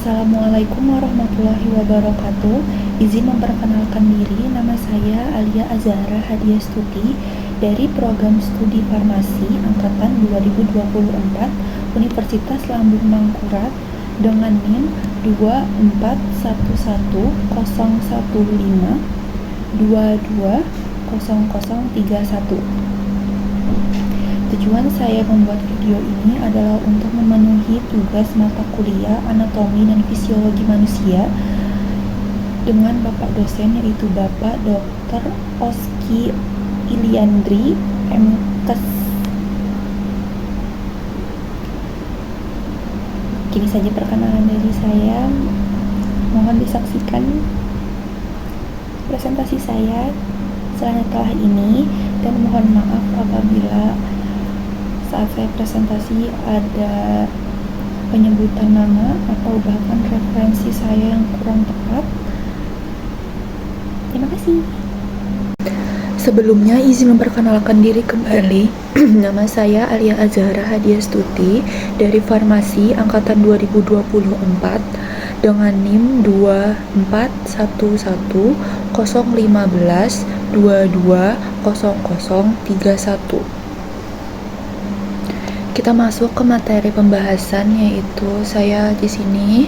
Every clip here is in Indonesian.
Assalamualaikum warahmatullahi wabarakatuh. Izin memperkenalkan diri, nama saya Alia Azhara Hadiastuti dari Program Studi Farmasi Angkatan 2024 Universitas Lambung Mangkurat dengan NIM 2411015220031. Tujuan saya membuat video ini adalah untuk memenuhi tugas mata kuliah Anatomi dan Fisiologi Manusia dengan Bapak dosen, yaitu Bapak Dr. Oski Iliandri, MKes. Kini saja perkenalan dari saya. Mohon disaksikan presentasi saya setelah ini, dan mohon maaf apabila saat saya presentasi ada penyebutan nama atau bahkan referensi saya yang kurang tepat. Terima kasih. Sebelumnya izin memperkenalkan diri kembali. Nama saya Alia Azhara Hadiastuti dari Farmasi Angkatan 2024 dengan NIM 2411015220031. Kita masuk ke materi pembahasan, yaitu saya di sini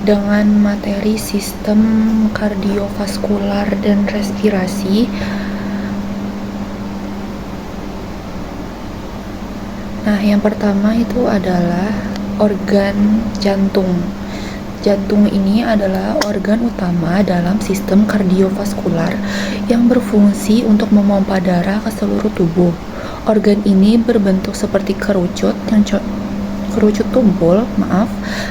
dengan materi sistem kardiovaskular dan respirasi. Nah, yang pertama itu adalah organ jantung. Jantung ini adalah organ utama dalam sistem kardiovaskular yang berfungsi untuk memompa darah ke seluruh tubuh. Organ ini berbentuk seperti kerucut tumpul,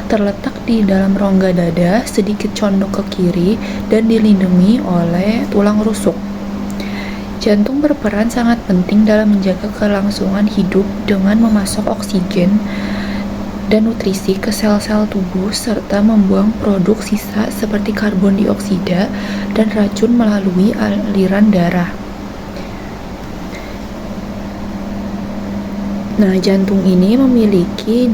terletak di dalam rongga dada, sedikit condong ke kiri dan dilindungi oleh tulang rusuk. Jantung berperan sangat penting dalam menjaga kelangsungan hidup dengan memasok oksigen dan nutrisi ke sel-sel tubuh serta membuang produk sisa seperti karbon dioksida dan racun melalui aliran darah. Nah, jantung ini memiliki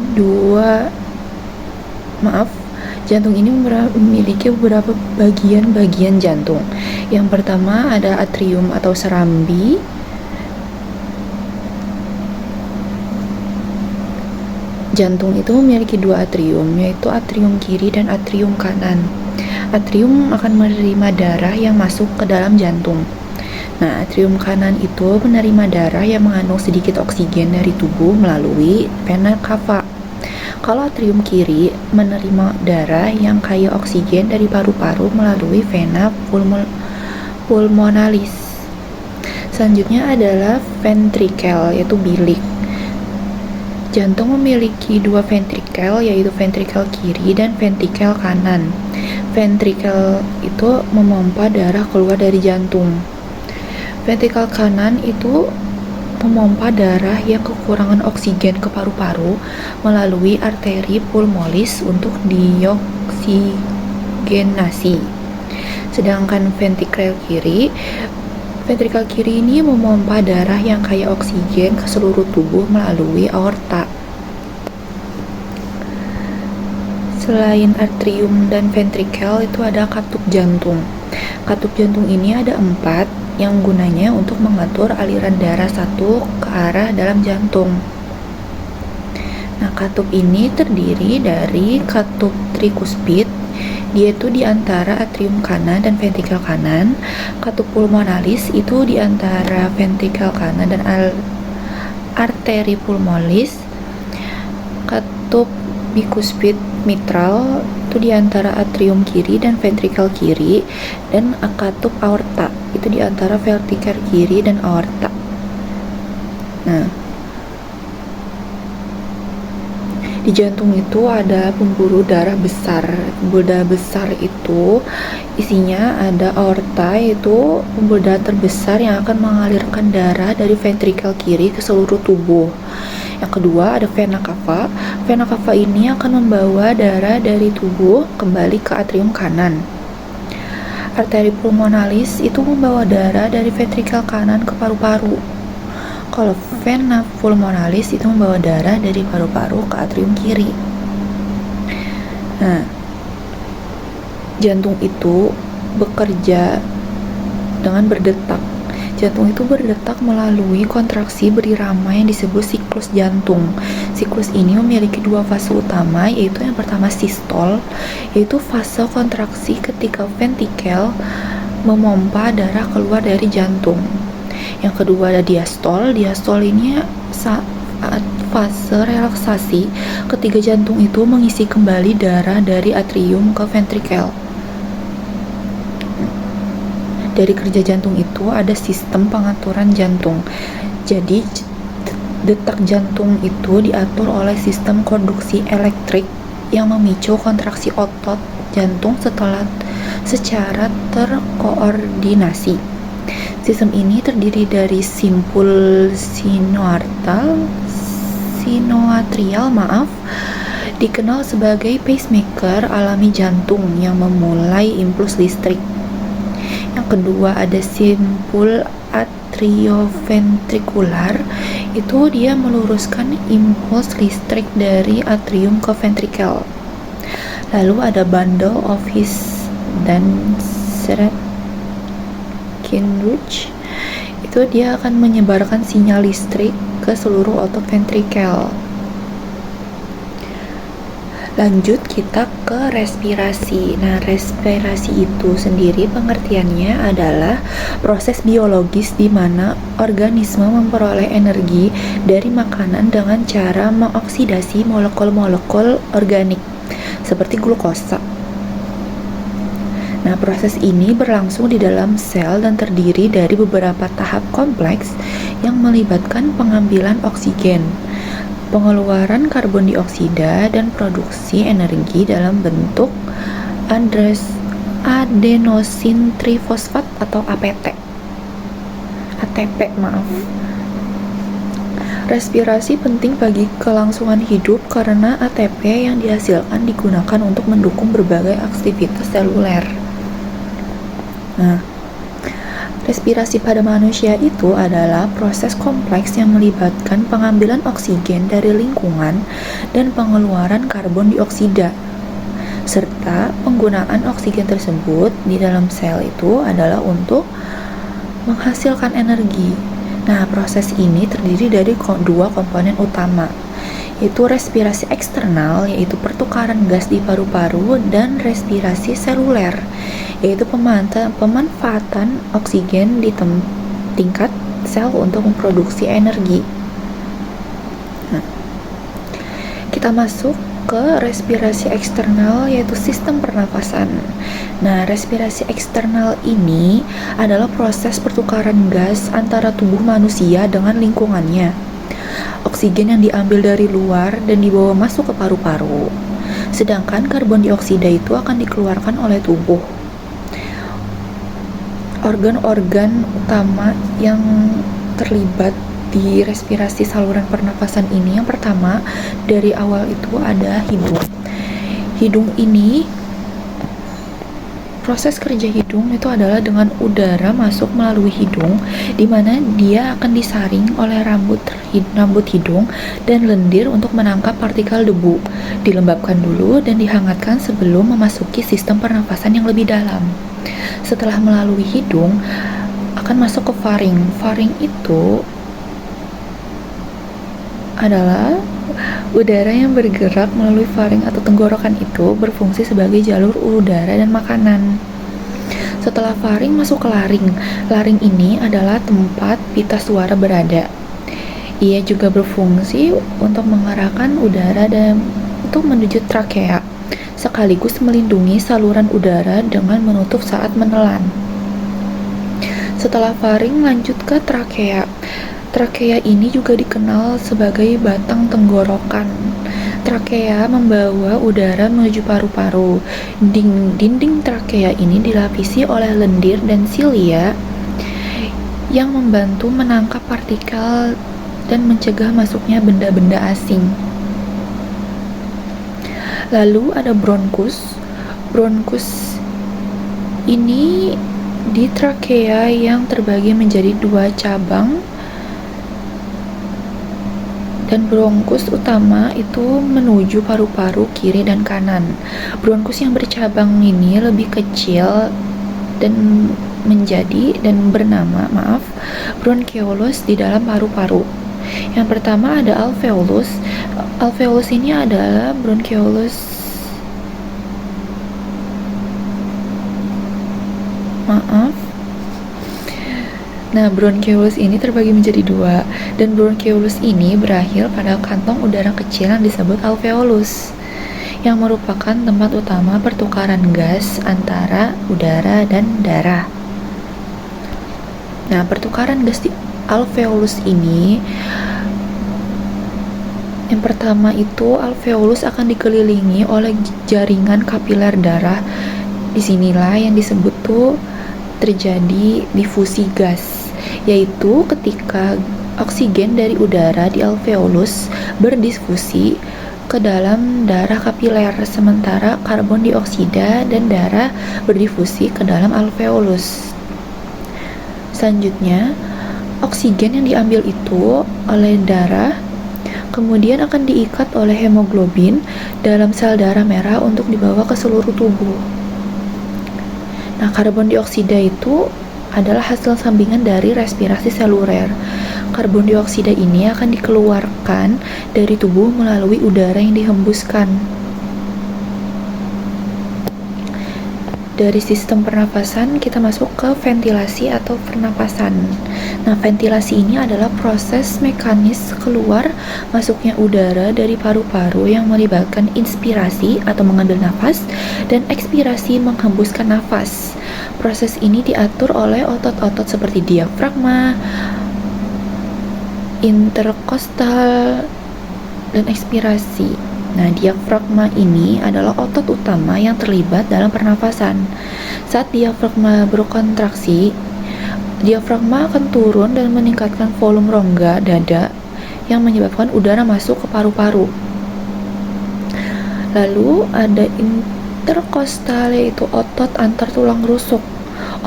beberapa bagian jantung. Yang pertama ada atrium atau serambi. Jantung itu memiliki dua atrium, yaitu atrium kiri dan atrium kanan. Atrium akan menerima darah yang masuk ke dalam jantung. Nah, atrium kanan itu menerima darah yang mengandung sedikit oksigen dari tubuh melalui vena cava. Kalau atrium kiri menerima darah yang kaya oksigen dari paru-paru melalui vena pulmonalis. Selanjutnya adalah ventrikel, yaitu bilik. Jantung memiliki dua ventrikel, yaitu ventrikel kiri dan ventrikel kanan. Ventrikel itu memompa darah keluar dari jantung. Ventrikel kanan itu memompa darah yang kekurangan oksigen ke paru-paru melalui arteri pulmonalis untuk dioksigenasi. Sedangkan ventrikel kiri ini memompa darah yang kaya oksigen ke seluruh tubuh melalui aorta. Selain atrium dan ventrikel, itu ada katup jantung. Katup jantung ini ada 4 yang gunanya untuk mengatur aliran darah satu ke arah dalam jantung. Nah, katup ini terdiri dari katup trikuspid, dia itu di antara atrium kanan dan ventrikel kanan. Katup pulmonalis itu di antara ventrikel kanan dan arteri pulmonalis. Katup bikuspid mitral itu di antara atrium kiri dan ventrikel kiri, dan katup aorta itu di antara ventrikel kiri dan aorta. Nah, di jantung itu ada pembuluh darah besar. Pembuluh darah besar itu isinya ada aorta, yaitu pembuluh darah terbesar yang akan mengalirkan darah dari ventrikel kiri ke seluruh tubuh. Yang kedua ada vena cava. Vena cava ini akan membawa darah dari tubuh kembali ke atrium kanan. Arteri pulmonalis itu membawa darah dari ventrikel kanan ke paru-paru. Kalau vena pulmonalis itu membawa darah dari paru-paru ke atrium kiri. Nah, jantung itu bekerja dengan berdetak. Jantung itu berdetak melalui kontraksi berirama yang disebut siklus jantung. Siklus ini memiliki dua fase utama, yaitu yang pertama sistol, yaitu fase kontraksi ketika ventrikel memompa darah keluar dari jantung. Yang kedua ada diastol. Diastol ini saat fase relaksasi ketika jantung itu mengisi kembali darah dari atrium ke ventrikel. Dari kerja jantung itu ada sistem pengaturan jantung. Jadi detak jantung itu diatur oleh sistem konduksi elektrik yang memicu kontraksi otot jantung secara terkoordinasi. Sistem ini terdiri dari simpul sinoatrial, dikenal sebagai pacemaker alami jantung yang memulai impuls listrik. Yang kedua ada simpul atrioventrikular, itu dia meluruskan impuls listrik dari atrium ke ventrikel. Lalu ada bundle of His dan Sredic, itu dia akan menyebarkan sinyal listrik ke seluruh otot ventrikel. Lanjut kita ke respirasi. Nah, respirasi itu sendiri pengertiannya adalah proses biologis di mana organisme memperoleh energi dari makanan dengan cara mengoksidasi molekul-molekul organik seperti glukosa. Nah, proses ini berlangsung di dalam sel dan terdiri dari beberapa tahap kompleks yang melibatkan pengambilan oksigen, pengeluaran karbon dioksida, dan produksi energi dalam bentuk adenosin trifosfat atau ATP. Respirasi penting bagi kelangsungan hidup karena ATP yang dihasilkan digunakan untuk mendukung berbagai aktivitas seluler. Nah, respirasi pada manusia itu adalah proses kompleks yang melibatkan pengambilan oksigen dari lingkungan dan pengeluaran karbon dioksida, serta penggunaan oksigen tersebut di dalam sel itu adalah untuk menghasilkan energi. Nah, proses ini terdiri dari dua komponen utama, yaitu respirasi eksternal, yaitu pertukaran gas di paru-paru, dan respirasi seluler, yaitu pemanfaatan oksigen di tingkat sel untuk memproduksi energi. Nah, kita masuk ke respirasi eksternal, yaitu sistem pernafasan. Nah, respirasi eksternal ini adalah proses pertukaran gas antara tubuh manusia dengan lingkungannya. Oksigen yang diambil dari luar dan dibawa masuk ke paru-paru, sedangkan karbon dioksida itu akan dikeluarkan oleh tubuh. Organ-organ utama yang terlibat di respirasi saluran pernafasan ini, yang pertama dari awal itu ada hidung. Hidung ini, proses kerja hidung itu adalah dengan udara masuk melalui hidung, di mana dia akan disaring oleh rambut hidung dan lendir untuk menangkap partikel debu. Dilembabkan dulu dan dihangatkan sebelum memasuki sistem pernafasan yang lebih dalam. Setelah melalui hidung, akan masuk ke faring. Faring itu adalah udara yang bergerak melalui faring atau tenggorokan itu berfungsi sebagai jalur udara dan makanan. Setelah faring masuk ke laring. Laring ini adalah tempat pita suara berada. Ia juga berfungsi untuk mengarahkan udara dan untuk menuju trakea, sekaligus melindungi saluran udara dengan menutup saat menelan. Setelah faring lanjut ke trakea. Trakea ini juga dikenal sebagai batang tenggorokan. Trakea membawa udara menuju paru-paru. Dinding trakea ini dilapisi oleh lendir dan silia yang membantu menangkap partikel dan mencegah masuknya benda-benda asing. Lalu ada bronkus. Bronkus ini di trakea yang terbagi menjadi dua cabang, Dan bronkus utama itu menuju paru-paru kiri dan kanan. Bronkus yang bercabang ini lebih kecil dan bernama bronkeolus di dalam paru-paru. Yang pertama ada alveolus. Alveolus ini adalah bronkeolus ini terbagi menjadi dua, dan bronkeolus ini berakhir pada kantong udara kecil yang disebut alveolus, yang merupakan tempat utama pertukaran gas antara udara dan darah. Nah, pertukaran gas di alveolus ini, yang pertama itu alveolus akan dikelilingi oleh jaringan kapiler darah. Disinilah yang disebut tuh terjadi difusi gas, yaitu ketika oksigen dari udara di alveolus berdifusi ke dalam darah kapiler, sementara karbon dioksida dan darah berdifusi ke dalam alveolus. Selanjutnya, oksigen yang diambil itu oleh darah kemudian akan diikat oleh hemoglobin dalam sel darah merah untuk dibawa ke seluruh tubuh. Nah, karbon dioksida itu adalah hasil sampingan dari respirasi seluler. Karbon dioksida ini akan dikeluarkan dari tubuh melalui udara yang dihembuskan. Dari sistem pernapasan kita masuk ke ventilasi atau pernapasan. Nah, ventilasi ini adalah proses mekanis keluar masuknya udara dari paru-paru yang melibatkan inspirasi atau mengambil nafas dan ekspirasi menghembuskan nafas. Proses ini diatur oleh otot-otot seperti diafragma, interkostal, dan ekspirasi. Nah, diafragma ini adalah otot utama yang terlibat dalam pernafasan. Saat diafragma berkontraksi, diafragma akan turun dan meningkatkan volume rongga dada yang menyebabkan udara masuk ke paru-paru. Lalu ada interkostal, yaitu otot antar tulang rusuk.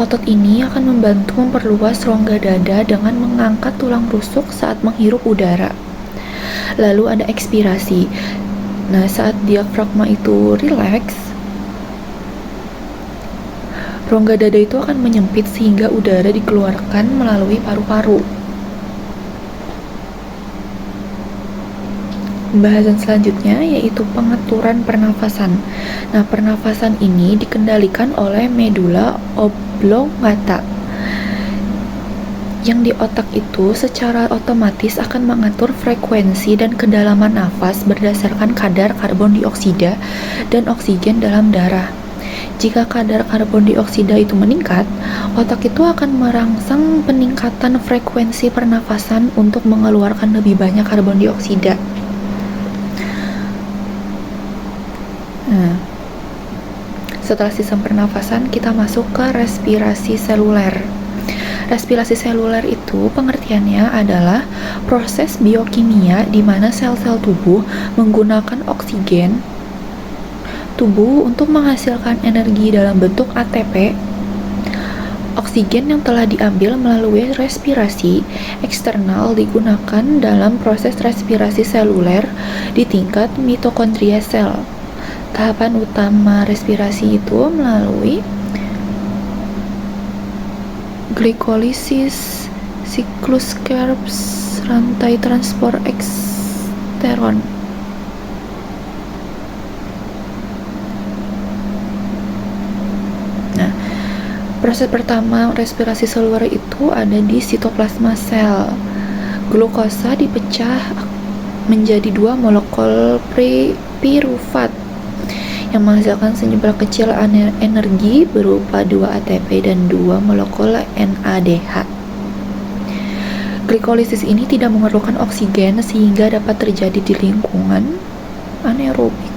Otot ini akan membantu memperluas rongga dada dengan mengangkat tulang rusuk saat menghirup udara. Lalu ada ekspirasi. Nah, saat diafragma itu rileks, rongga dada itu akan menyempit sehingga udara dikeluarkan melalui paru-paru. Pembahasan selanjutnya yaitu pengaturan pernafasan. Nah, pernafasan ini dikendalikan oleh medula oblongata, yang di otak itu secara otomatis akan mengatur frekuensi dan kedalaman nafas berdasarkan kadar karbon dioksida dan oksigen dalam darah. Jika kadar karbon dioksida itu meningkat, otak itu akan merangsang peningkatan frekuensi pernafasan untuk mengeluarkan lebih banyak karbon dioksida. Nah, setelah sistem pernafasan, kita masuk ke respirasi seluler. Respirasi seluler itu pengertiannya adalah proses biokimia di mana sel-sel tubuh menggunakan oksigen tubuh untuk menghasilkan energi dalam bentuk ATP. Oksigen yang telah diambil melalui respirasi eksternal digunakan dalam proses respirasi seluler di tingkat mitokondria sel. Tahapan utama respirasi itu melalui glikolisis, siklus Krebs, rantai transport eksteron. Nah, proses pertama respirasi seluler itu ada di sitoplasma sel. Glukosa dipecah menjadi 2 molekul pirufat yang menghasilkan sejumlah kecil energi berupa 2 ATP dan 2 molekul NADH. Glikolisis ini tidak memerlukan oksigen sehingga dapat terjadi di lingkungan anaerobik.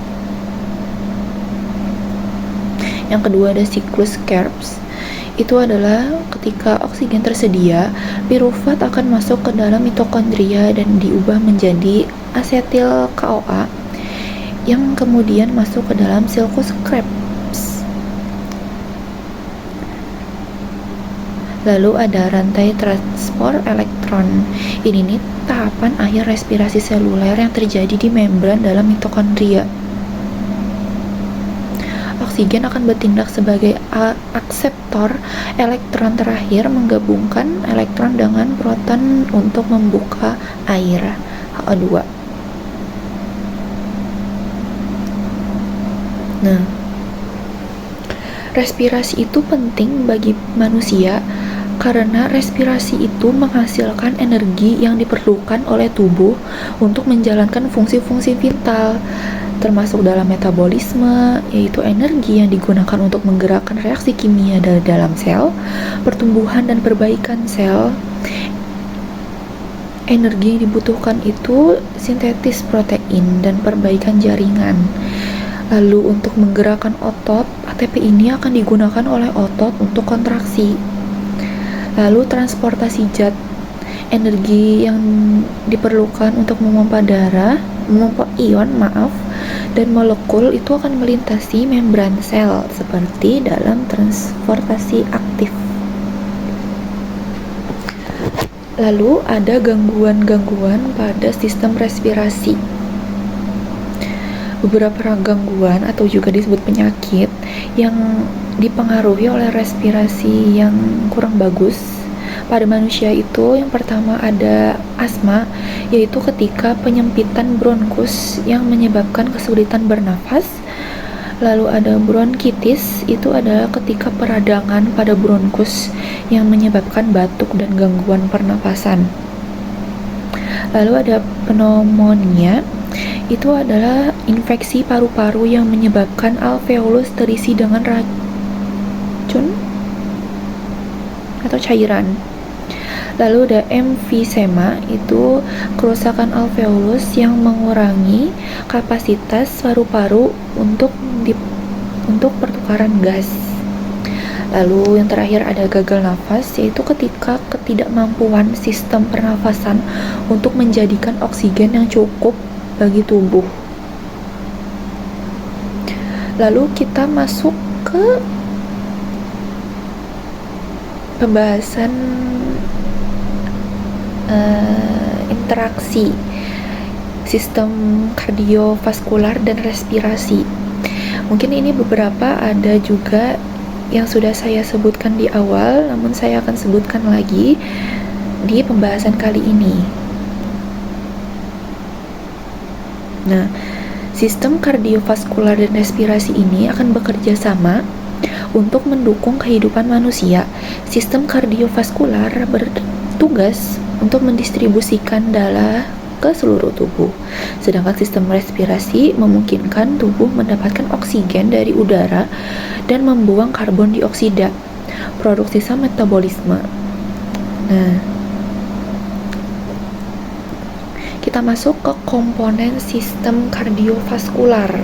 Yang kedua ada siklus Krebs. Itu adalah ketika oksigen tersedia, pirufat akan masuk ke dalam mitokondria dan diubah menjadi asetil CoA yang kemudian masuk ke dalam siklus Krebs. Lalu ada rantai transport elektron. elektron. Ini nih tahapan akhir respirasi seluler yang terjadi di membran dalam mitokondria. Oksigen akan bertindak sebagai akseptor elektron terakhir, menggabungkan elektron dengan proton untuk membuka air HO2. Nah, respirasi itu penting bagi manusia karena respirasi itu menghasilkan energi yang diperlukan oleh tubuh untuk menjalankan fungsi-fungsi vital, termasuk dalam metabolisme, yaitu energi yang digunakan untuk menggerakkan reaksi kimia dari dalam sel, pertumbuhan dan perbaikan sel. Energi yang dibutuhkan itu sintetis protein dan perbaikan jaringan. Lalu untuk menggerakkan otot, ATP ini akan digunakan oleh otot untuk kontraksi. Lalu transportasi zat, energi yang diperlukan untuk memompa ion, dan molekul itu akan melintasi membran sel seperti dalam transportasi aktif. Lalu ada gangguan-gangguan pada sistem respirasi. Beberapa gangguan atau juga disebut penyakit yang dipengaruhi oleh respirasi yang kurang bagus pada manusia itu, yang pertama ada asma, yaitu ketika penyempitan bronkus yang menyebabkan kesulitan bernafas. Lalu ada bronkitis, itu adalah ketika peradangan pada bronkus yang menyebabkan batuk dan gangguan pernapasan. Lalu ada pneumonia, itu adalah infeksi paru-paru yang menyebabkan alveolus terisi dengan racun atau cairan. Lalu ada emfisema, itu kerusakan alveolus yang mengurangi kapasitas paru-paru untuk pertukaran gas. Lalu yang terakhir ada gagal nafas, yaitu ketika ketidakmampuan sistem pernafasan untuk menjadikan oksigen yang cukup bagi tubuh. Lalu kita masuk ke pembahasan interaksi sistem kardiovaskular dan respirasi. Mungkin ini beberapa ada juga yang sudah saya sebutkan di awal, namun saya akan sebutkan lagi di pembahasan kali ini. Nah, sistem kardiovaskular dan respirasi ini akan bekerja sama untuk mendukung kehidupan manusia. Sistem kardiovaskular bertugas untuk mendistribusikan darah ke seluruh tubuh, sedangkan sistem respirasi memungkinkan tubuh mendapatkan oksigen dari udara dan membuang karbon dioksida, produk sisa metabolisme. Nah, kita masuk ke komponen sistem kardiovaskular.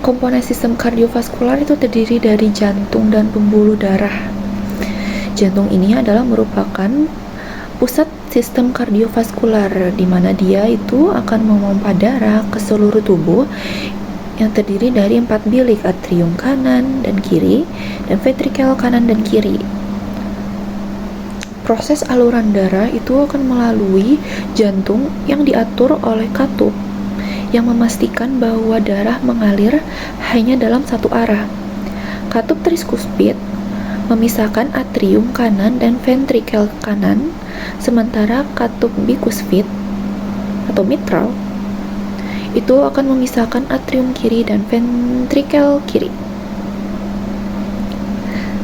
Komponen sistem kardiovaskular itu terdiri dari jantung dan pembuluh darah. Jantung ini adalah merupakan pusat sistem kardiovaskular, di mana dia itu akan memompa darah ke seluruh tubuh yang terdiri dari 4 bilik, atrium kanan dan kiri, dan ventrikel kanan dan kiri. Proses aluran darah itu akan melalui jantung yang diatur oleh katup, yang memastikan bahwa darah mengalir hanya dalam satu arah. Katup triskuspid memisahkan atrium kanan dan ventrikel kanan, sementara katup bikuspid atau mitral itu akan memisahkan atrium kiri dan ventrikel kiri.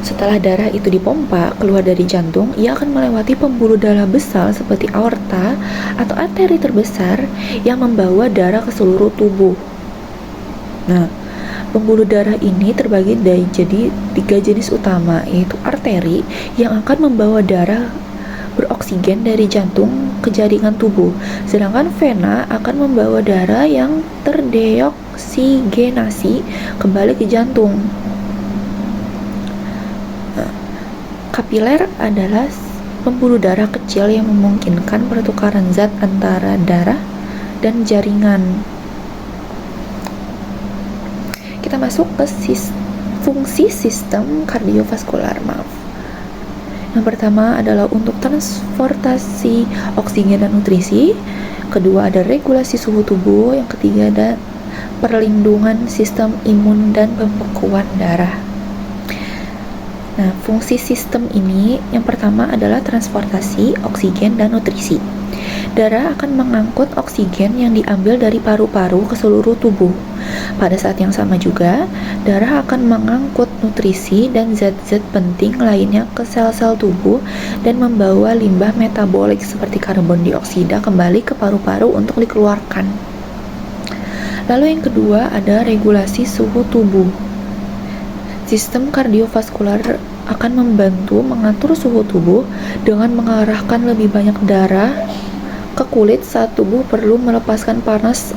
Setelah darah itu dipompa keluar dari jantung, ia akan melewati pembuluh darah besar seperti aorta atau arteri terbesar yang membawa darah ke seluruh tubuh. Nah, pembuluh darah ini terbagi jadi 3 jenis utama, yaitu arteri yang akan membawa darah beroksigen dari jantung ke jaringan tubuh, sedangkan vena akan membawa darah yang terdeoksigenasi kembali ke jantung. Kapiler adalah pembuluh darah kecil yang memungkinkan pertukaran zat antara darah dan jaringan. Kita masuk ke fungsi sistem kardiovaskular. Yang pertama adalah untuk transportasi oksigen dan nutrisi, kedua ada regulasi suhu tubuh, yang ketiga ada perlindungan sistem imun dan pembekuan darah. Nah, fungsi sistem ini yang pertama adalah transportasi oksigen dan nutrisi. Darah akan mengangkut oksigen yang diambil dari paru-paru ke seluruh tubuh. Pada saat yang sama juga, darah akan mengangkut nutrisi dan zat-zat penting lainnya ke sel-sel tubuh dan membawa limbah metabolik seperti karbon dioksida kembali ke paru-paru untuk dikeluarkan. Lalu yang kedua ada regulasi suhu tubuh. Sistem kardiovaskular akan membantu mengatur suhu tubuh dengan mengarahkan lebih banyak darah ke kulit saat tubuh perlu melepaskan panas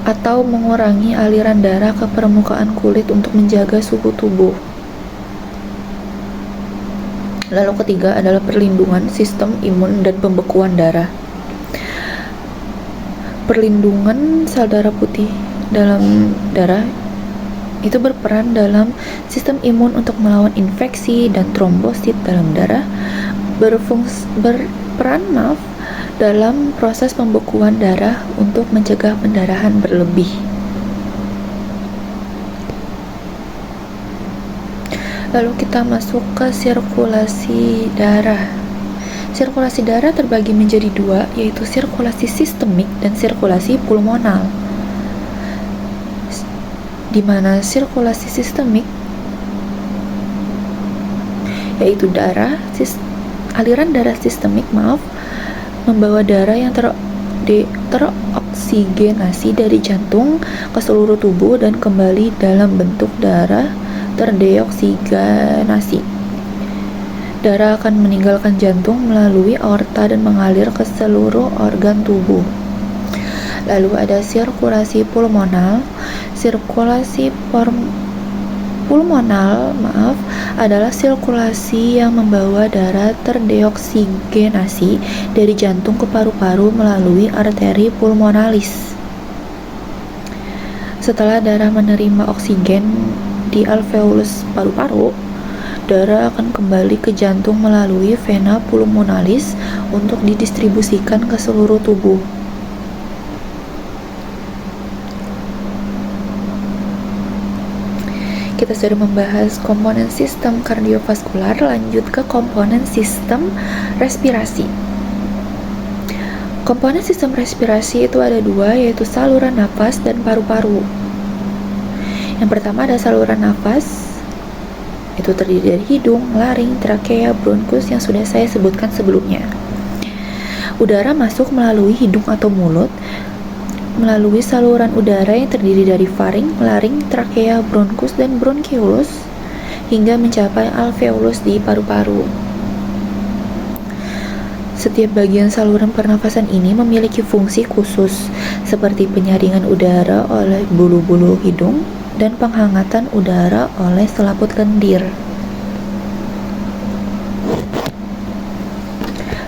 atau mengurangi aliran darah ke permukaan kulit untuk menjaga suhu tubuh. Lalu ketiga adalah perlindungan sistem imun dan pembekuan darah. Perlindungan sel darah putih dalam darah itu berperan dalam sistem imun untuk melawan infeksi dan trombosit dalam darah, berperan dalam proses pembekuan darah untuk mencegah pendarahan berlebih. Lalu kita masuk ke sirkulasi darah. Sirkulasi darah terbagi menjadi dua, yaitu sirkulasi sistemik dan sirkulasi pulmonal. Di mana sirkulasi sistemik yaitu aliran darah sistemik membawa darah yang teroksigenasi dari jantung ke seluruh tubuh dan kembali dalam bentuk darah terdeoksigenasi. Darah akan meninggalkan jantung melalui aorta dan mengalir ke seluruh organ tubuh. Lalu ada sirkulasi pulmonal. Sirkulasi pulmonal adalah sirkulasi yang membawa darah terdeoksigenasi dari jantung ke paru-paru melalui arteri pulmonalis. Setelah darah menerima oksigen di alveolus paru-paru, darah akan kembali ke jantung melalui vena pulmonalis untuk didistribusikan ke seluruh tubuh. Kita sudah membahas komponen sistem kardiovaskular, lanjut ke komponen sistem respirasi. Komponen sistem respirasi itu ada dua, yaitu saluran nafas dan paru-paru. Yang pertama ada saluran nafas, itu terdiri dari hidung, laring, trakea, bronkus yang sudah saya sebutkan sebelumnya. Udara masuk melalui hidung atau mulut, melalui saluran udara yang terdiri dari faring, laring, trakea, bronkus, dan bronkiolus hingga mencapai alveolus di paru-paru. Setiap bagian saluran pernafasan ini memiliki fungsi khusus seperti penyaringan udara oleh bulu-bulu hidung dan penghangatan udara oleh selaput lendir.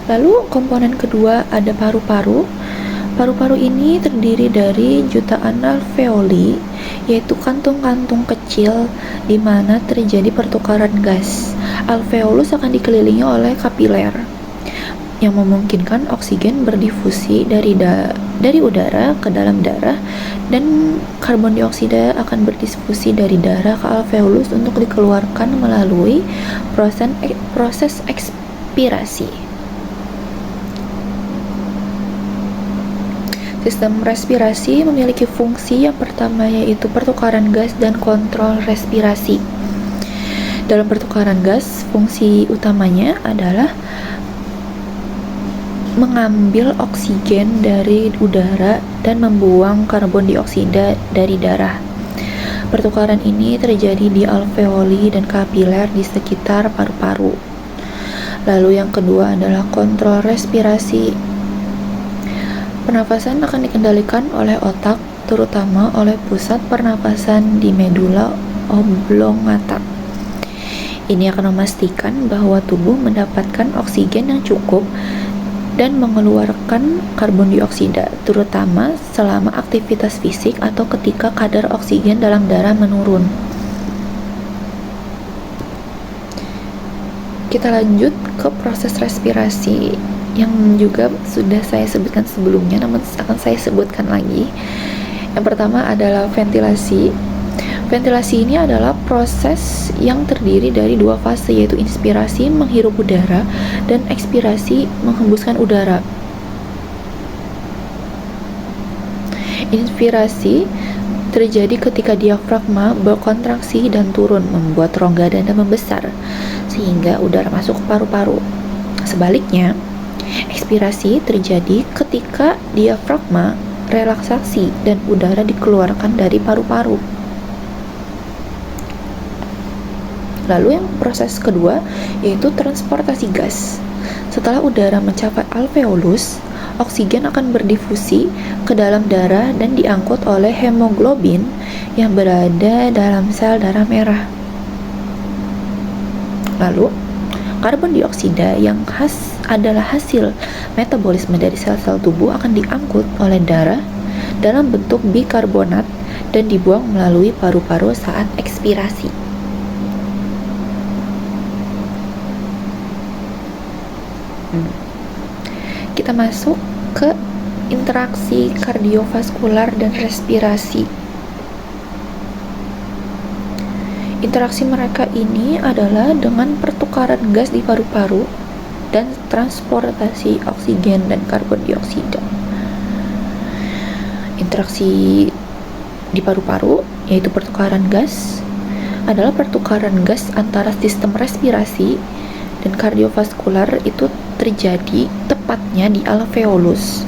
Lalu komponen kedua ada paru-paru. Paru-paru ini terdiri dari jutaan alveoli, yaitu kantung-kantung kecil di mana terjadi pertukaran gas. Alveolus akan dikelilingi oleh kapiler yang memungkinkan oksigen berdifusi dari udara ke dalam darah, dan karbon dioksida akan berdifusi dari darah ke alveolus untuk dikeluarkan melalui proses ekspirasi. Sistem respirasi memiliki fungsi yang pertama, yaitu pertukaran gas dan kontrol respirasi. Dalam pertukaran gas, fungsi utamanya adalah mengambil oksigen dari udara dan membuang karbon dioksida dari darah. Pertukaran ini terjadi di alveoli dan kapiler di sekitar paru-paru. Lalu yang kedua adalah kontrol respirasi. Pernafasan akan dikendalikan oleh otak, terutama oleh pusat pernafasan di medula oblongata. Ini akan memastikan bahwa tubuh mendapatkan oksigen yang cukup dan mengeluarkan karbon dioksida, terutama selama aktivitas fisik atau ketika kadar oksigen dalam darah menurun. Kita lanjut ke proses respirasi yang juga sudah saya sebutkan sebelumnya, namun akan saya sebutkan lagi. Yang pertama adalah ventilasi. Ventilasi ini adalah proses yang terdiri dari dua fase, yaitu inspirasi menghirup udara dan ekspirasi menghembuskan udara. Inspirasi terjadi ketika diafragma berkontraksi dan turun, membuat rongga dada membesar sehingga udara masuk ke paru-paru. Sebaliknya, ekspirasi terjadi ketika diafragma relaksasi dan udara dikeluarkan dari paru-paru. Lalu yang proses kedua yaitu transportasi gas. Setelah udara mencapai alveolus, oksigen akan berdifusi ke dalam darah dan diangkut oleh hemoglobin yang berada dalam sel darah merah. Lalu, karbon dioksida yang adalah hasil metabolisme dari sel-sel tubuh akan diangkut oleh darah dalam bentuk bikarbonat dan dibuang melalui paru-paru saat ekspirasi. Kita masuk ke interaksi kardiovaskular dan respirasi. Interaksi mereka ini adalah dengan pertukaran gas di paru-paru dan transportasi oksigen dan karbon dioksida. Interaksi di paru-paru, yaitu pertukaran gas, adalah pertukaran gas antara sistem respirasi dan kardiovaskular itu terjadi tepatnya di alveolus.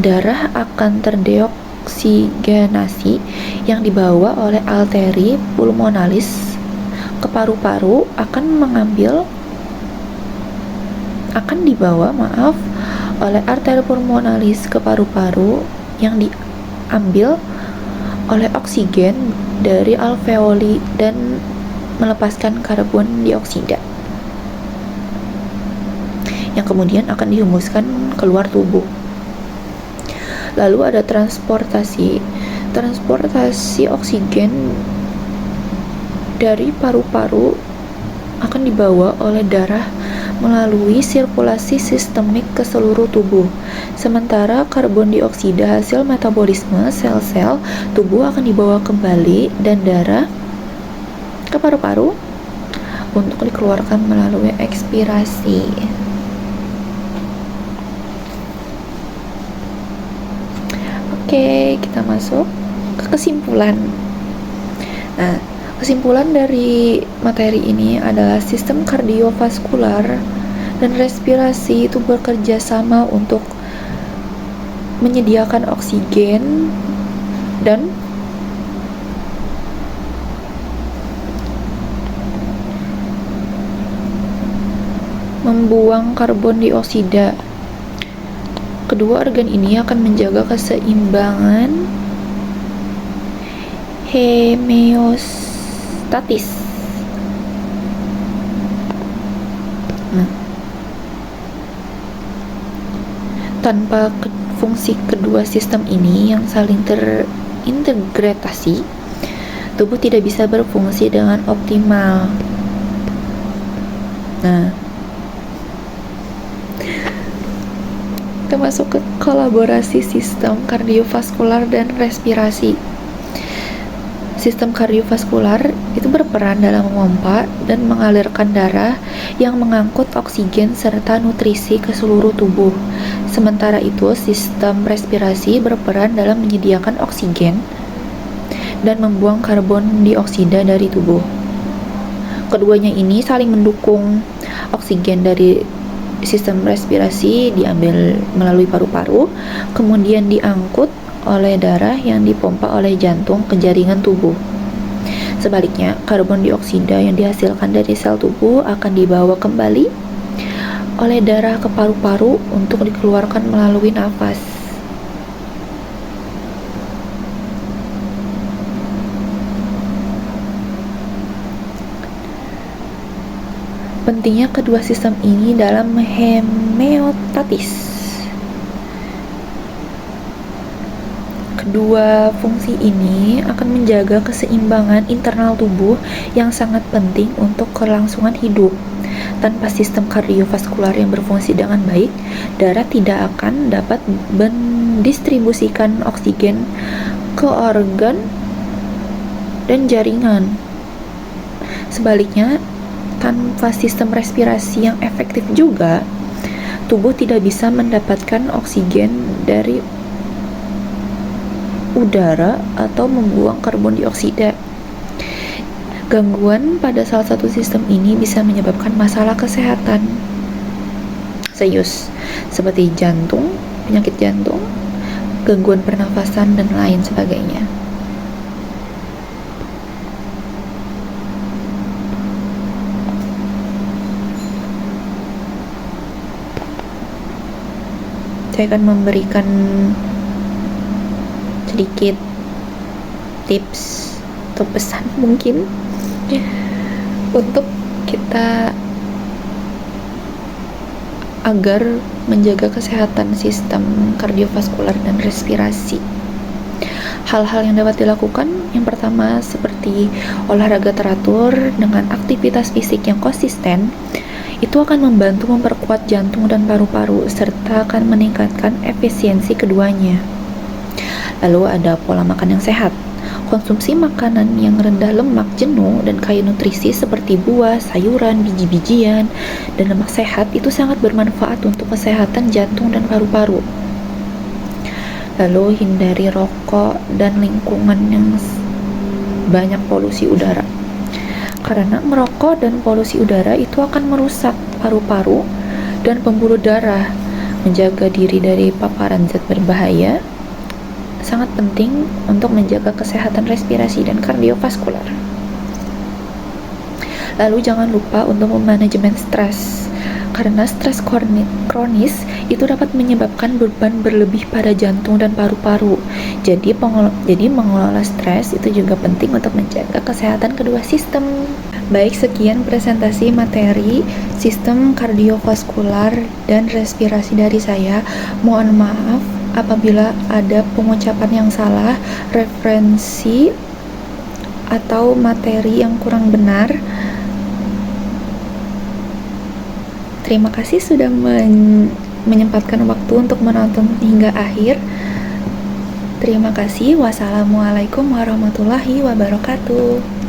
Darah akan terdeoksigenasi yang dibawa oleh arteri pulmonalis ke paru-paru akan dibawa oleh arteri pulmonalis ke paru-paru yang diambil oleh oksigen dari alveoli dan melepaskan karbon dioksida yang kemudian akan dihembuskan keluar tubuh. Lalu ada transportasi oksigen dari paru-paru akan dibawa oleh darah melalui sirkulasi sistemik ke seluruh tubuh. Sementara karbon dioksida hasil metabolisme sel-sel tubuh akan dibawa kembali dan darah ke paru-paru untuk dikeluarkan melalui ekspirasi. Oke, kita masuk ke kesimpulan. Nah, kesimpulan dari materi ini adalah sistem kardiovaskular dan respirasi itu bekerja sama untuk menyediakan oksigen dan membuang karbon dioksida. Kedua organ ini akan menjaga keseimbangan homeostatis. Tanpa fungsi kedua sistem ini yang saling terintegrasi, tubuh tidak bisa berfungsi dengan optimal. Kita masuk ke kolaborasi sistem kardiovaskular dan respirasi. Sistem kardiovaskular itu berperan dalam memompa dan mengalirkan darah yang mengangkut oksigen serta nutrisi ke seluruh tubuh. Sementara itu, sistem respirasi berperan dalam menyediakan oksigen dan membuang karbon dioksida dari tubuh. Keduanya ini saling mendukung. Oksigen dari sistem respirasi diambil melalui paru-paru, kemudian diangkut oleh darah yang dipompa oleh jantung ke jaringan tubuh. Sebaliknya, karbon dioksida yang dihasilkan dari sel tubuh akan dibawa kembali oleh darah ke paru-paru untuk dikeluarkan melalui nafas. Pentingnya kedua sistem ini dalam homeostatis. Kedua fungsi ini akan menjaga keseimbangan internal tubuh yang sangat penting untuk kelangsungan hidup. Tanpa sistem kardiovaskular yang berfungsi dengan baik, darah tidak akan dapat mendistribusikan oksigen ke organ dan jaringan. Sebaliknya, tanpa sistem respirasi yang efektif juga, tubuh tidak bisa mendapatkan oksigen dari udara atau membuang karbon dioksida. Gangguan pada salah satu sistem ini bisa menyebabkan masalah kesehatan serius seperti jantung, penyakit jantung, gangguan pernafasan, dan lain sebagainya. Saya akan memberikan sedikit tips atau pesan mungkin untuk kita agar menjaga kesehatan sistem kardiovaskular dan respirasi. Hal-hal yang dapat dilakukan, yang pertama seperti olahraga teratur dengan aktivitas fisik yang konsisten, itu akan membantu memperkuat jantung dan paru-paru serta akan meningkatkan efisiensi keduanya. Lalu ada pola makan yang sehat. Konsumsi makanan yang rendah lemak jenuh dan kaya nutrisi seperti buah, sayuran, biji-bijian, dan lemak sehat itu sangat bermanfaat untuk kesehatan jantung dan paru-paru. Lalu hindari rokok dan lingkungan yang banyak polusi udara. Karena merokok dan polusi udara itu akan merusak paru-paru dan pembuluh darah. Menjaga diri dari paparan zat berbahaya sangat penting untuk menjaga kesehatan respirasi dan kardiovaskular. Lalu jangan lupa untuk memanajemen stres, karena stres kronis itu dapat menyebabkan beban berlebih pada jantung dan paru-paru. Jadi mengelola stres itu juga penting untuk menjaga kesehatan kedua sistem. Baik, sekian presentasi materi sistem kardiovaskular dan respirasi dari saya. Mohon maaf apabila ada pengucapan yang salah, referensi atau materi yang kurang benar. Terima kasih sudah menyempatkan waktu untuk menonton hingga akhir. Terima kasih. Wassalamualaikum warahmatullahi wabarakatuh.